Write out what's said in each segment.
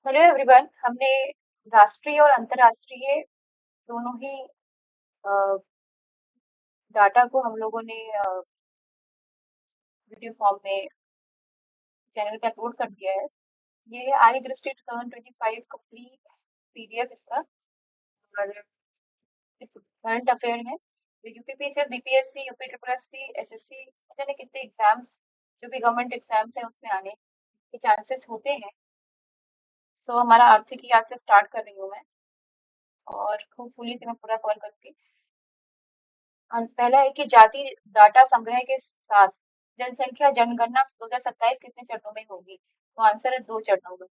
Hello everyone. हमने राष्ट्रीय और अंतर्राष्ट्रीय दोनों ही डाटा को हम लोगों ने वीडियो फॉर्म में चैनल पे अपलोड कर दिया है। ये है आई दृष्टि 2025 कंप्लीट पीडीएफ इसका। और करंट अफेयर है। UPPCS, BPSC, UP triple SC, SSC, जाने कितने एग्जाम्स जो भी गवर्नमेंट एग्जाम्स हैं उसमें आने के चांसेस होते हैं। सो हमारा आर्थिक ही आज से स्टार्ट कर रही हूँ मैं, और होपफुली मैं पूरा कवर करूँगी। पहला है कि जाति डाटा संग्रह के साथ जनसंख्या जनगणना 2027 कितने चरणों में होगी? तो आंसर है 2 चरणों में,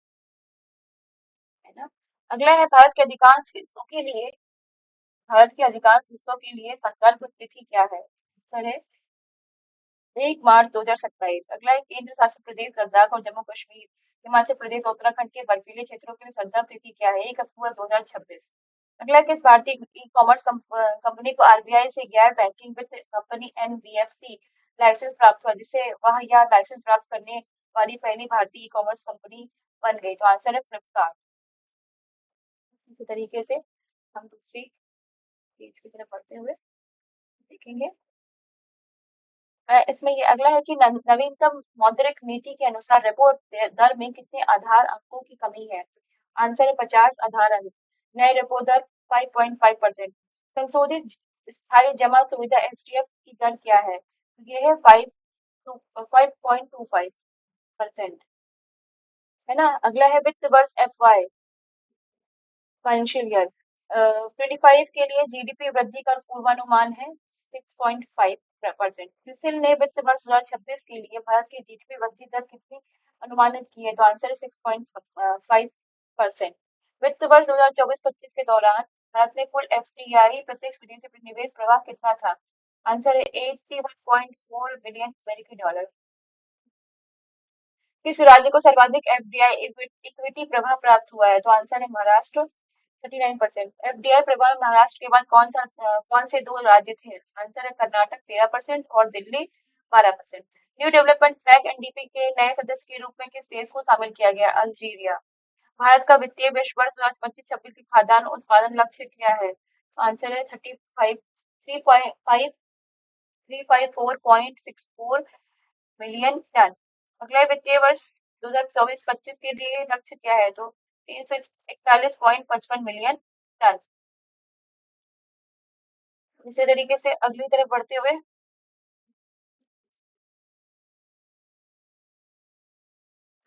है ना। अगला है भारत के अधिकांश हिस्सों के लिए संदर्भ तिथि क्या है? आंसर है 1 मार्च 2027। अगला है केंद्र शासित प्रदेश लद्दाख और जम्मू कश्मीर, हिमाचल प्रदेश और उत्तराखंड के बर्फीले क्षेत्रों के लिए संदर्भ तिथि क्या है? 1 अक्टूबर 2026। अगला किस भारतीय ई कॉमर्स कंपनी को आरबीआई से गैर बैंकिंग वित्त कंपनी एनबीएफसी लाइसेंस प्राप्त हुआ, जिसे वह या लाइसेंस प्राप्त करने वाली पहली भारतीय ई कॉमर्स कंपनी बन गई? तो आंसर है फ्लिपकार्ट। इसी तरीके से हम दूसरी पेज की तरफ बढ़ते हुए देखेंगे। इसमें ये अगला है कि नवीनतम मौद्रिक नीति के अनुसार रेपो दर में कितने आधार अंकों की कमी है? आंसर है 50 आधार अंक। नए रेपो दर 5.5%। संशोधित स्थायी जमा सुविधा एसटीएफ की दर क्या है? ये है 5.25%, है ना। अगला है वित्त वर्ष एफवाई फाइनेंशियल ईयर 25 के लिए जीडीपी वृद्धि का पूर्वानुमान है 6.5%। क्रिसिल ने वित्त वर्ष 2026 के लिए भारत की जीडीपी वृद्धि दर कितनी अनुमानित की है? तो आंसर है 6.5%। वित्त वर्ष 2024-25 के दौरान भारत में कुल एफडीआई प्रत्यक्ष विदेशी निवेश प्रवाह कितना था? आंसर है 81.4 बिलियन अमेरिकी डॉलर। किस राज्य को सर्वाधिक एफडीआई इक्विटी प्रवाह प्राप्त हुआ है? तो आंसर है महाराष्ट्र 39%। एफडीआई प्रभाव महाराष्ट्र के बाद कौन से दो राज्य थे? आंसर है कर्नाटक 13% और Delhi 12%। New development bank NDP के नए सदस्य के रूप में किस देश को शामिल किया गया? अल्जीरिया। भारत का वित्तीय वर्ष 2025-26 की खाद्यान्न उत्पादन लक्ष्य क्या है? आंसर है 354.64 मिलियन टन। अगला वित्तीय वर्ष 2024-25 के लिए लक्ष्य क्या है? तो 341.55 मिलियन टन। इसी तरीके से अगली तरफ बढ़ते हुए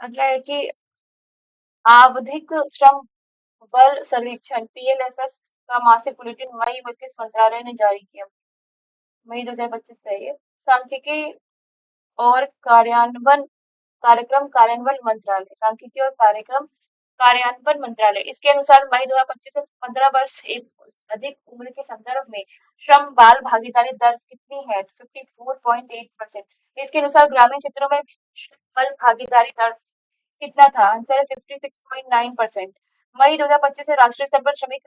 अगला है कि आवधिक श्रम बल सर्वेक्षण पीएलएफएस का मासिक बुलेटिन मई में किस मंत्रालय ने जारी किया? मई 2025 का ये सांख्यिकी और कार्यान्वयन मंत्रालय, सांख्यिकी और कार्यक्रम कार्यान्वयन मंत्रालय, इसके अनुसार मई 2025 से 15 वर्ष एक अधिक उम्र के संदर्भ में श्रम बाल भागीदारी दर कितनी है? 54.8%। इसके अनुसार ग्रामीण क्षेत्रों में श्रम बल भागीदारी दर कितना था? आंसर है 56.9%। मई 2025 से राष्ट्रीय स्तर पर श्रमिक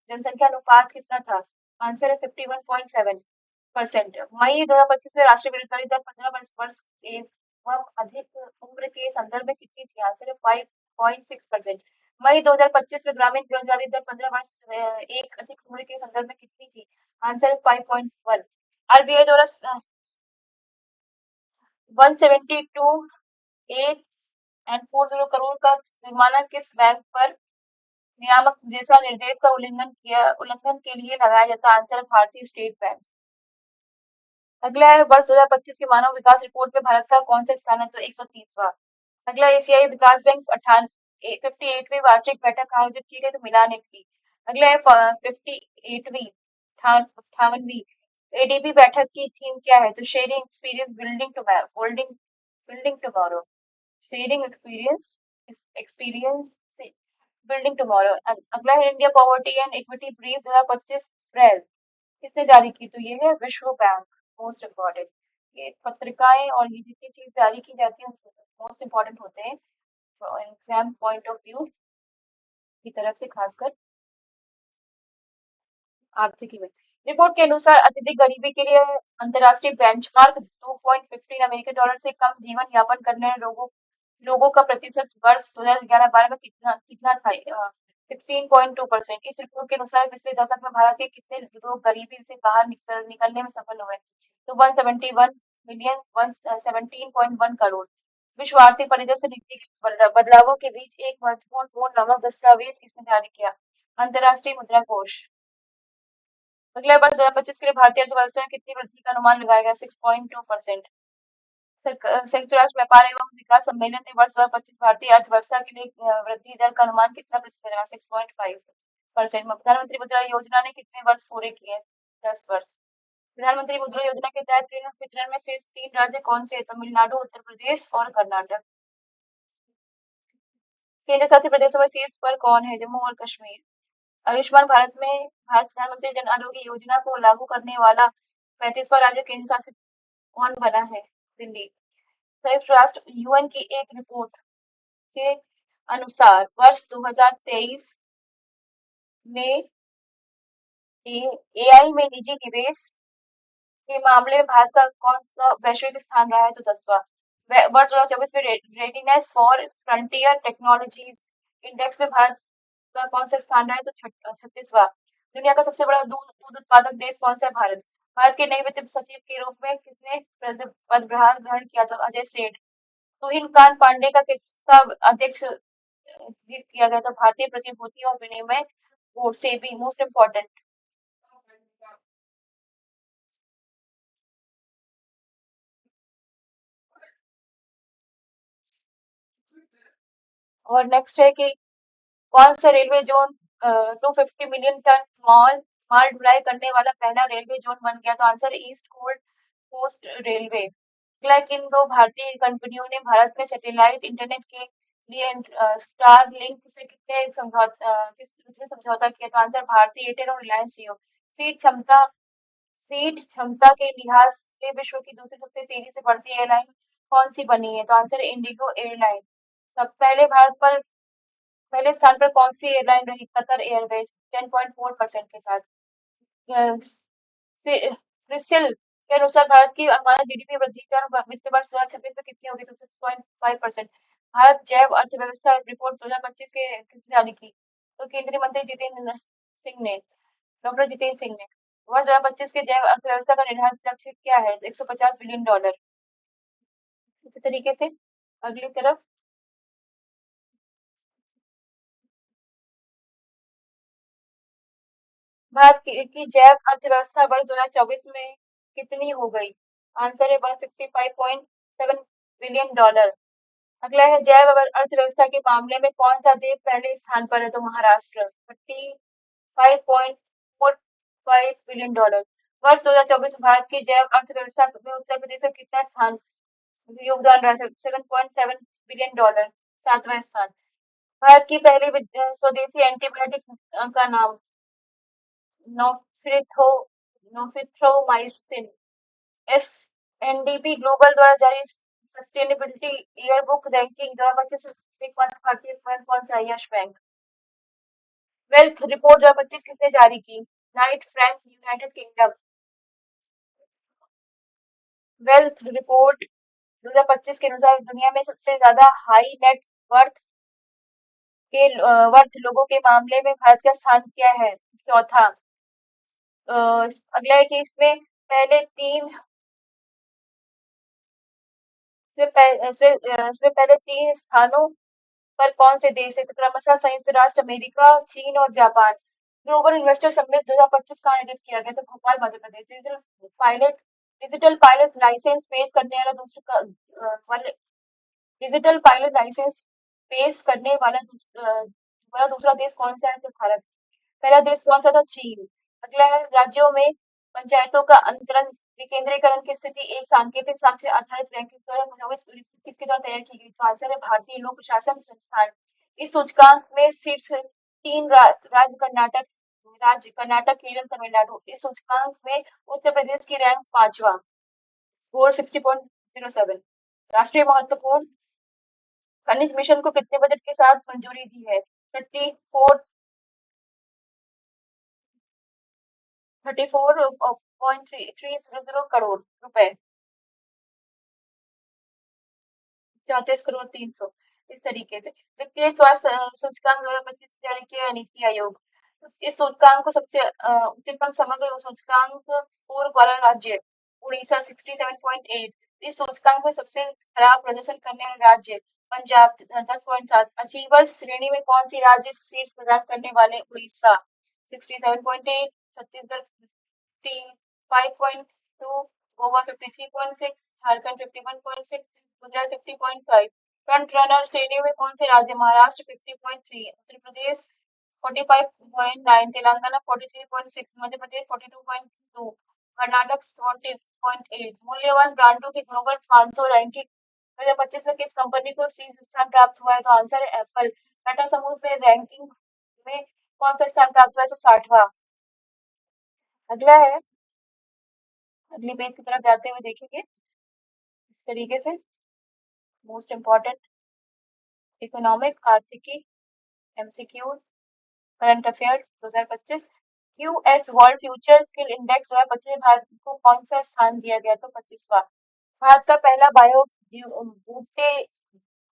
जनसंख्या अनुपात कितना था? आंसर है 51.7%। मई 2025 में राष्ट्रीय बेरोजगारी दर 15 वर्ष एवं अधिक उम्र के संदर्भ में कितनी थी? आंसर है 5.6%। मई 2025 में ग्रामीण बेरोजगारी दर 15 वर्ष एक अधिक उम्र के संदर्भ में कितनी थी? आंसर है 5.1। आरबीआई द्वारा 172,840 करोड़ का जुर्माना किस बैंक पर नियामक दिशा निर्देश का उल्लंघन के लिए लगाया जाता? आंसर भारतीय स्टेट बैंक। अगला है वर्ष 2025 की मानव विकास रिपोर्ट में भारत का कौन सा स्थान है? तो 130वां। अगला एशियाई विकास बैंक 58वीं वार्षिक बैठक आयोजित की गई? तो मिलान इटली। अगला है 58वीं 58वीं एडीबी बैठक की थीम क्या है? तो sharing experience building tomorrow. Sharing experience building tomorrow. अगला है India poverty and equity brief 2025 अप्रैल किसने जारी की? तो ये है विश्व बैंक। मोस्ट इम्पोर्टेंट ये पत्रिकाएं और ये जितनी चीज जारी की जाती है मोस्ट इम्पोर्टेंट होते हैं एग्जाम पॉइंट ऑफ व्यू की तरफ से, खासकर आर्थिकी में। रिपोर्ट के अनुसार अत्यधिक गरीबी के लिए अंतर्राष्ट्रीय बेंचमार्क 2.15 अमेरिकी डॉलर से कम जीवन यापन करने वाले लोगों लोगों का प्रतिशत वर्ष 2011-12 में कितना कितना था? 16.2%। इस रिपोर्ट के अनुसार पिछले दशक में भारत के कितने लोग गरीबी से बाहर निकलने में सफल हुए? तो 171 मिलियन, 117.1 करोड़। विश्व आर्थिक परिदृश्य नीति के बदलावों के बीच एक महत्वपूर्ण पूर्ण नामक दस्तावेज किसने जारी किया? अंतर्राष्ट्रीय मुद्रा कोष। अगला वर्ष 2025 के लिए भारतीय अर्थव्यवस्था में कितनी वृद्धि का अनुमान लगाया गया? 6.2%। संयुक्त राष्ट्र व्यापार एवं विकास सम्मेलन ने वर्ष 2025 भारतीय अर्थव्यवस्था के लिए वृद्धि दर का अनुमान कितना प्रतिशत रहा? 6.5%। प्रधानमंत्री मुद्रा योजना ने कितने वर्ष पूरे किए? 10 वर्ष। प्रधानमंत्री मुद्रा योजना के तहत ऋण वितरण में शीर्ष 3 राज्य कौन से? तमिलनाडु, उत्तर प्रदेश और कर्नाटक। केंद्र शासित प्रदेशों में शीर्ष पर कौन है? जम्मू और कश्मीर। आयुष्मान भारत में भारत प्रधानमंत्री जन आरोग्य योजना को लागू करने वाला 35वां राज्य केंद्र शासित कौन बना है? दिल्ली। संयुक्त राष्ट्र यूएन की एक रिपोर्ट के अनुसार वर्ष 2023 में एआई में निजी निवेश के मामले में भारत का कौन सा वैश्विक स्थान रहा है? तो 10वां। वर्ष 2024 में readiness for frontier technologies index में भारत का कौन सा स्थान रहा है? तो 36वां। दुनिया का सबसे बड़ा दूध उत्पादक देश कौन सा है? भारत। भारत के नए वित्त सचिव के रूप में किसने पदभार ग्रहण किया? तो अजय सेठ। तुहिन कांत पांडे का किसका अध्यक्ष नियुक्त किया गया था? भारतीय प्रतिभूति और विनिमय बोर्ड, सेबी। Most important. और नेक्स्ट है कि कौन सा रेलवे जोन 250 मिलियन टन माल ढुलाई करने वाला पहला रेलवे जोन बन गया? तो आंसर ईस्ट कोस्ट रेलवे। अगला किन दो भारतीय कंपनियों ने भारत में सैटेलाइट इंटरनेट के लिए स्टार लिंक से किसने समझौता किया? तो आंसर भारतीय एयरटेल और रिलायंस जियो। सीट क्षमता सीट क्षमता के लिहाज से विश्व की दूसरी सबसे तेजी से बढ़ती एयरलाइन कौन सी बनी है? तो आंसर इंडिगो एयरलाइन। सब पहले स्थान पर कौन सी एयरलाइन रही? कतर एयरवेज 10.4% के साथ। क्रिसिल के अनुसार भारत की अनुमानित जीडीपी वृद्धि दर वित्त वर्ष 2026 में कितनी होगी? तो 6.5%। भारत जैव अर्थव्यवस्था रिपोर्ट 2025 के किसने जारी की? तो केंद्रीय मंत्री जितेंद्र सिंह ने, डॉक्टर जितेंद्र सिंह ने। वर्ष 2025 के जैव अर्थव्यवस्था का निर्धारित लक्ष्य क्या है? 150 बिलियन डॉलर। इसी तरीके से अगली तरफ भारत की जैव अर्थव्यवस्था वर्ष 2024 में कितनी हो गई? आंसर है 165.7 बिलियन डॉलर। अगला है जैव अर्थव्यवस्था के मामले में कौन सा देश पहले स्थान पर है? तो महाराष्ट्र 35.45 बिलियन डॉलर। वर्ष 2024 में भारत की जैव अर्थव्यवस्था में उत्तर प्रदेश का कितना स्थान योगदान रहा था? 7.7 बिलियन डॉलर, 7वां स्थान। भारत की पहली स्वदेशी एंटीबायोटिक का नाम? नोफिथो नोफिथ्रोमाइसिन। एस एनडीपी ग्लोबल द्वारा जारी सस्टेनेबिलिटी ईयरबुक रैंकिंग 2025 में भारतीय फर्म कौन सा है? यश बैंक। वेल्थ रिपोर्ट 2025 किसने जारी की? Knight Frank, United kingdom. Wealth report 2025 के अनुसार दुनिया में सबसे ज्यादा हाई नेट वर्थ वर्थ लोगों के मामले में भारत का स्थान क्या है? चौथा। अगला है कि पहले तीन इसमें पहले 3 स्थानों पर कौन से देश है? तो क्रमशः संयुक्त राष्ट्र अमेरिका, चीन और जापान। ग्लोबल इन्वेस्टर समिट 2025 का आयोजित किया गया था? Bhopal, Madhya Pradesh. Digital pilot licence पेश करने वाला डिजिटल पायलट लाइसेंस पेश करने वाला दूसरा देश कौन सा है? तो भारत। पहला देश कौन सा था? चीन। अगला है राज्यों में पंचायतों का अंतरण विकेंद्रीकरण की स्थिति एक सांकेतिक साक्ष्य आधारित रैंकिंग 2024 किसके द्वारा तैयार की गई? तो आंसर है भारतीय लोक प्रशासन संस्थान। इस सूचकांक में शीर्ष 3 राज्य केरल, तमिलनाडु। इस सूचकांक में उत्तर प्रदेश की रैंक 5वां, स्कोर 60.07। राष्ट्रीय महत्वपूर्ण खनिज मिशन को कितने बजट के साथ मंजूरी दी है? 34.300 करोड़ रुपए। 34,300,000 इस तरीके से। वित्तीय स्वास्थ्य सूचकांक 2025 जारी किया नीति आयोग। इस सूचकांक को सबसे उच्चतम समग्र सूचकांक स्कोर वाला राज्य उड़ीसा 67.8। इस सूचकांक में सबसे खराब प्रदर्शन करने वाला राज्य पंजाब 10.7। अचीवर्स श्रेणी में कौन सी राज्य शीर्ष प्रदान करने वाले उड़ीसा 67.8, छत्तीसगढ़ 55.2, गोवा 53.6, झारखंड 51.6, गुजरात 50.5। फ्रंट रनर श्रेणी में कौन से राज्य महाराष्ट्र 50.3, उत्तर प्रदेश 45.9, तेलंगाना 43.6, मध्य प्रदेश 42.2, कर्नाटक 40.8। मूल्यवान ब्रांडों की ग्लोबल 500 रैंकिंग 2025 में किस कंपनी को शीर्ष स्थान प्राप्त हुआ है? तो आंसर है एप्पल। टाटा समूह में रैंकिंग में कौन सा स्थान प्राप्त हुआ है? तो 60वां। अगला है, अगली पेज की तरफ जाते हुए देखेंगे इस तरीके से मोस्ट इम्पोर्टेंट इकोनॉमिक आर्थिकी MCQs current affairs 2025। US world future skill index 2025 में भारत को कौन सा स्थान दिया गया? तो 25वां। भारत का पहला बायो बूटे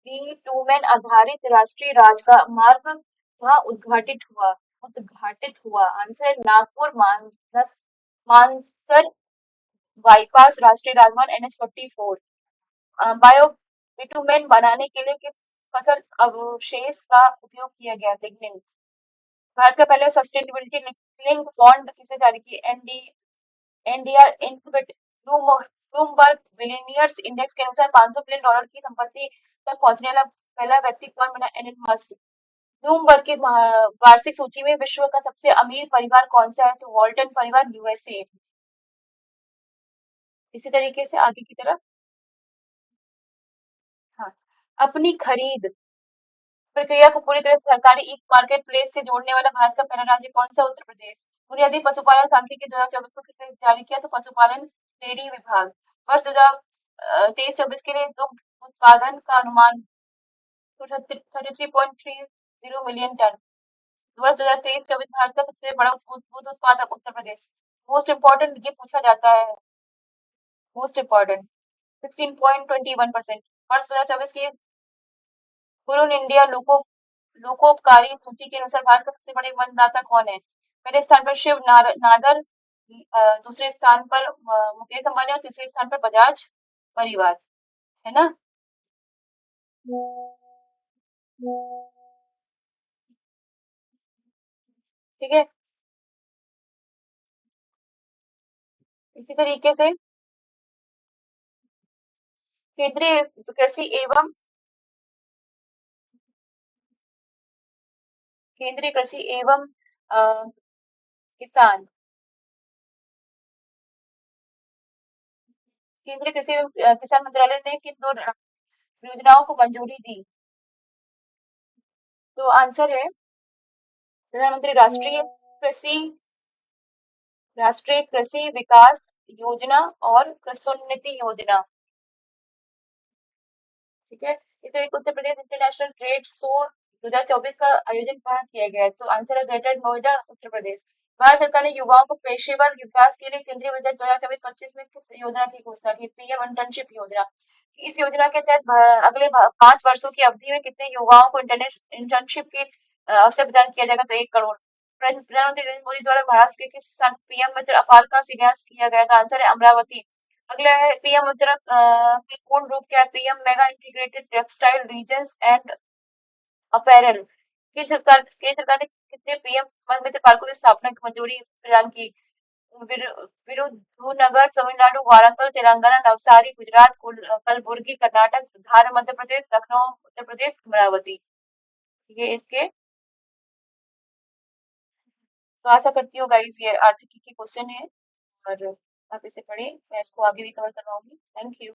बिटुमेन आधारित राष्ट्रीय राजमार्ग वहाँ उद्घाटित हुआ। आंसर है नागपुर मानसर बाईपास राष्ट्रीय राजमार्ग NH 44। बायो बिटुमेन बनाने के लिए किस फसल अवशेष का उपयोग किया गया? लिग्निन। भारत का पहला सस्टेनेबिलिटी लिंक्ड बॉन्ड किसे जारी किया? एनडीआर ब्लूमबर्ग बिलियनियर्स इंडेक्स के अनुसार $500 बिलियन की संपत्ति तक पहुंचने वाला पहला व्यक्ति कौन बना? Elon Musk. ब्लूमबर्ग की वार्षिक सूची में विश्व का सबसे अमीर परिवार कौन सा है? तो वॉल्टन परिवार यूएसए। इसी तरीके से आगे की तरफ, हाँ, अपनी खरीद प्रक्रिया को पूरी तरह से सरकारी ई मार्केट प्लेस से जोड़ने वाला भारत का पहला राज्य कौन सा? उत्तर प्रदेश। बुनियादी पशुपालन सांख्यिकी 2024 को किसने जारी किया? तो पशुपालन डेयरी विभाग। वर्ष 2023-24 के लिए दुग्ध उत्पादन का अनुमान 33.30 मिलियन टन। वर्ष 2023-24 भारत का सबसे बड़ा दूध उत्पादक उत्तर प्रदेश। मोस्ट इम्पोर्टेंट ये पूछा जाता है, मोस्ट इम्पोर्टेंट 16.21%। वर्ष 2024 की हुरुन इंडिया लोकोपकारी सूची के अनुसार भारत का सबसे बड़े वनदाता कौन है? पहले स्थान पर शिव नादर, दूसरे स्थान पर मुकेश अंबानी और तीसरे स्थान पर बजाज परिवार, है ना? ठीक है, इसी तरीके से केंद्रीय कृषि एवं किसान केंद्रीय कृषि एवं किसान मंत्रालय ने किन दो योजनाओं को मंजूरी दी? तो आंसर है प्रधानमंत्री राष्ट्रीय कृषि विकास योजना और कृषोन्नति योजना। ठीक है, इसे एक Uttar Pradesh international trade show 2024 का आयोजन कहाँ किया गया है? तो आंसर है ग्रेटर नोएडा उत्तर प्रदेश। भारत सरकार ने युवाओं को पेशेवर विकास के लिए केंद्रीय बजट 2024-25 में किस योजना की घोषणा की? पीएम इंटर्नशिप योजना। इस योजना के तहत अगले 5 वर्षों की अवधि में कितने युवाओं को इंटर्नशिप के अवसर प्रदान किया जाएगा? तो 1 करोड़। प्रधानमंत्री नरेंद्र मोदी द्वारा महाराष्ट्र के किस स्थान पीएम मित्र अपार का शिलान्यास किया गया था? आंसर है अमरावती। अगला है पीएम मुद्रा की पूर्ण रूप क्या है? PM mega integrated textile regions and apparel. केंद्र सरकार ने कितने पीएम मित्र पार्कों की स्थापना की मंजूरी प्रदान की? विरुधुनगर तमिलनाडु, वारंगल तेलंगाना, नवसारी गुजरात, कलबुर्गी कर्नाटक, धार मध्य प्रदेश, लखनऊ उत्तर प्रदेश, अमरावती। ये इसके, तो आशा करती हूँ गाइस ये आर्थिकी के क्वेश्चन है और आप इसे पढ़ें। मैं इसको आगे भी कवर करवाऊंगी। Thank you.